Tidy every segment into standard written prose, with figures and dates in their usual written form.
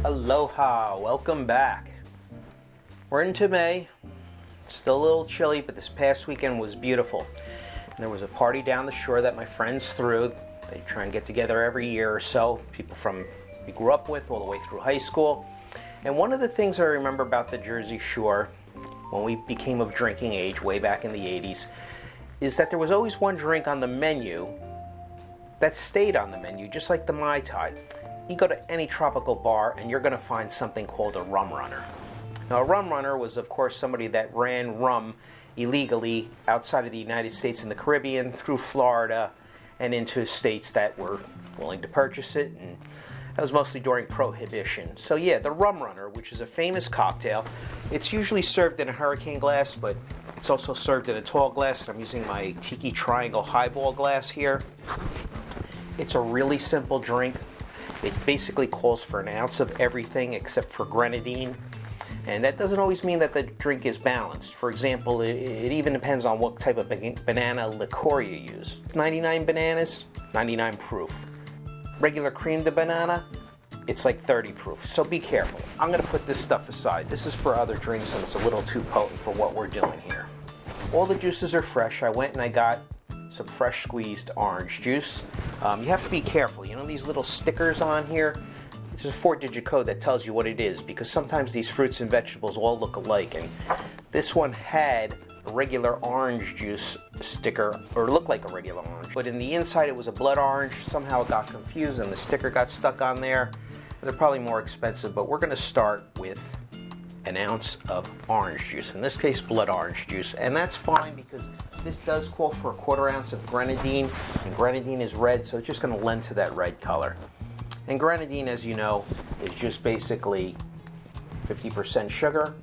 Aloha, welcome back. We're into May. It's still a little chilly, but this past weekend was beautiful. And there was a party down the shore that my friends threw. They try and get together every year or so, people from we grew up with all the way through high school. And one of the things I remember about the Jersey Shore when we became of drinking age way back in the 80s is that there was always one drink on the menu that stayed on the menu, just like the Mai Tai. You go to any tropical bar and you're going to find something called a rum runner. Now, a rum runner was, of course, somebody that ran rum illegally outside of the United States and the Caribbean through Florida and into states that were willing to purchase it, and that was mostly during Prohibition. So yeah, the rum runner, which is a famous cocktail, it's usually served in a hurricane glass, but it's also served in a tall glass, and I'm using my Tiki triangle highball glass here. It's a really simple drink. It basically calls for an ounce of everything except for grenadine. And that doesn't always mean that the drink is balanced. For example, it even depends on what type of banana liqueur you use. It's 99 bananas, 99 proof. Regular cream de banana, it's like 30 proof. So be careful. I'm going to put this stuff aside. This is for other drinks and it's a little too potent for what we're doing here. All the juices are fresh. I went and I got some fresh squeezed orange juice. You have to be careful. You know these little stickers on here? There's a 4-digit code that tells you what it is, because sometimes these fruits and vegetables all look alike, and this one had a regular orange juice sticker, or looked like a regular orange, but in the inside it was a blood orange. Somehow it got confused and the sticker got stuck on there. They're probably more expensive, but we're going to start with an ounce of orange juice, in this case blood orange juice, and that's fine because this does call for a 1/4 ounce of grenadine, and grenadine is red, so it's just going to lend to that red color. And grenadine, as you know, is just basically 50% sugar,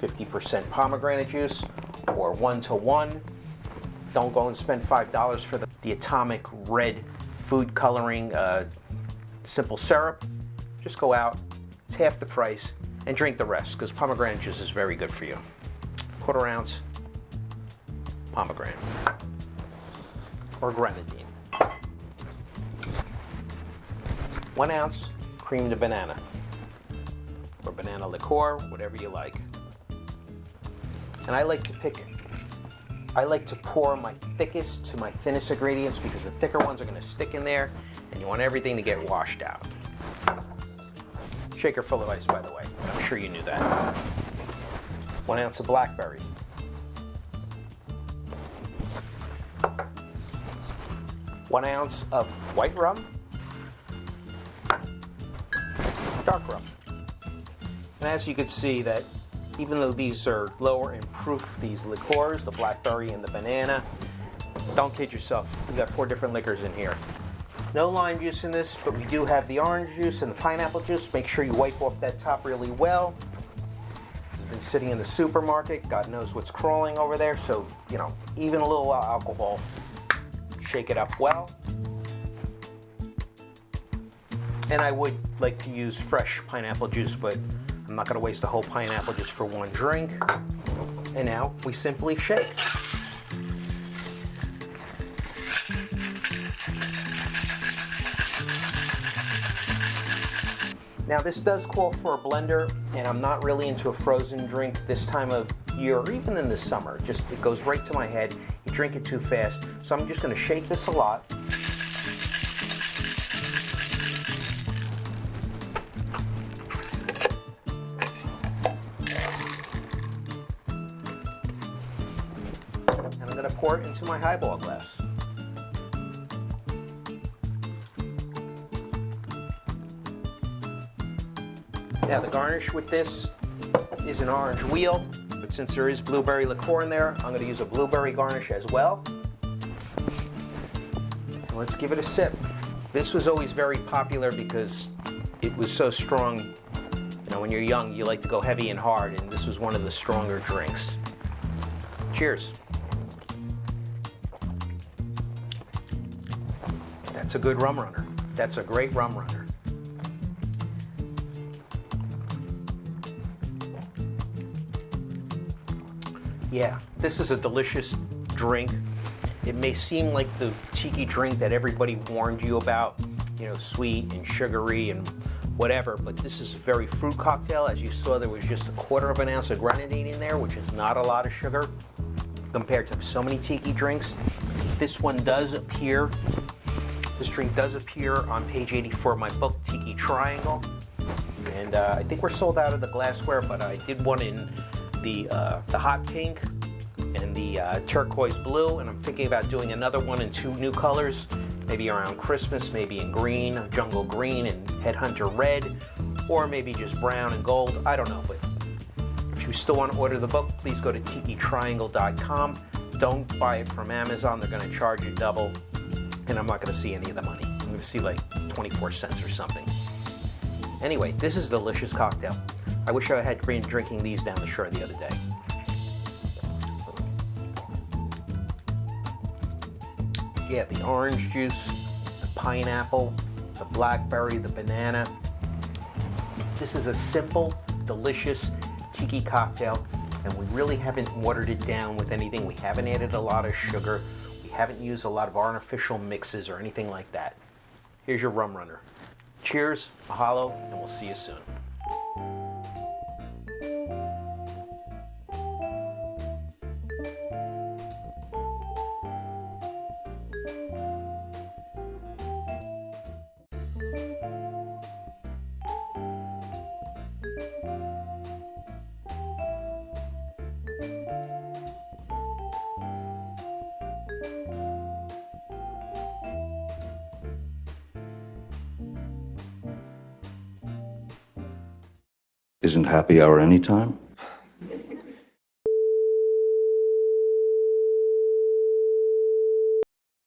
50% pomegranate juice, or 1-to-1. Don't go and spend $5 for the atomic red food coloring simple syrup. Just go out, it's half the price, and drink the rest, because pomegranate juice is very good for you. 1/4 ounce pomegranate, or grenadine. 1 ounce cream de banana, or banana liqueur, whatever you like. And I like to pour my thickest to my thinnest ingredients, because the thicker ones are going to stick in there, and you want everything to get washed out. Shaker full of ice, by the way, I'm sure you knew that. 1 ounce of blackberry. 1 ounce of white rum. Dark rum. And as you can see, that even though these are lower in proof, these liqueurs, the blackberry and the banana, don't kid yourself, we got 4 different liquors in here. No lime juice in this, but we do have the orange juice and the pineapple juice. Make sure you wipe off that top really well. This has been sitting in the supermarket, God knows what's crawling over there, so, you know, even a little alcohol, shake it up well. And I would like to use fresh pineapple juice, but I'm not going to waste the whole pineapple just for one drink. And now we simply shake. Now this does call for a blender, and I'm not really into a frozen drink this time of year, or even in the summer. Just it goes right to my head. You drink it too fast. So I'm just going to shake this a lot. And I'm going to pour it into my highball glass. Now the garnish with this is an orange wheel, but since there is blueberry liqueur in there, I'm going to use a blueberry garnish as well. Let's give it a sip. This was always very popular because it was so strong. You know, when you're young, you like to go heavy and hard, and this was one of the stronger drinks. Cheers. That's a good rum runner. That's a great rum runner. Yeah, this is a delicious drink. It may seem like the tiki drink that everybody warned you about, you know, sweet and sugary and whatever, but this is a very fruit cocktail. As you saw, there was just a 1/4 of an ounce of grenadine in there, which is not a lot of sugar compared to so many tiki drinks. This one does appear, this drink does appear on page 84 of my book, Tiki Triangle. And I think we're sold out of the glassware, but I did one in the hot pink and the turquoise blue, and I'm thinking about doing another one in 2 new colors, maybe around Christmas, maybe in green, jungle green and headhunter red, or maybe just brown and gold. I don't know, but if you still want to order the book, please go to tikitriangle.com. Don't buy it from Amazon. They're going to charge you double, and I'm not going to see any of the money. I'm going to see like 24 cents or something. Anyway, this is a delicious cocktail. I wish I had been drinking these down the shore the other day. Yeah, the orange juice, the pineapple, the blackberry, the banana. This is a simple, delicious tiki cocktail, and we really haven't watered it down with anything. We haven't added a lot of sugar. We haven't used a lot of artificial mixes or anything like that. Here's your rum runner. Cheers, mahalo, and we'll see you soon. Isn't happy hour anytime?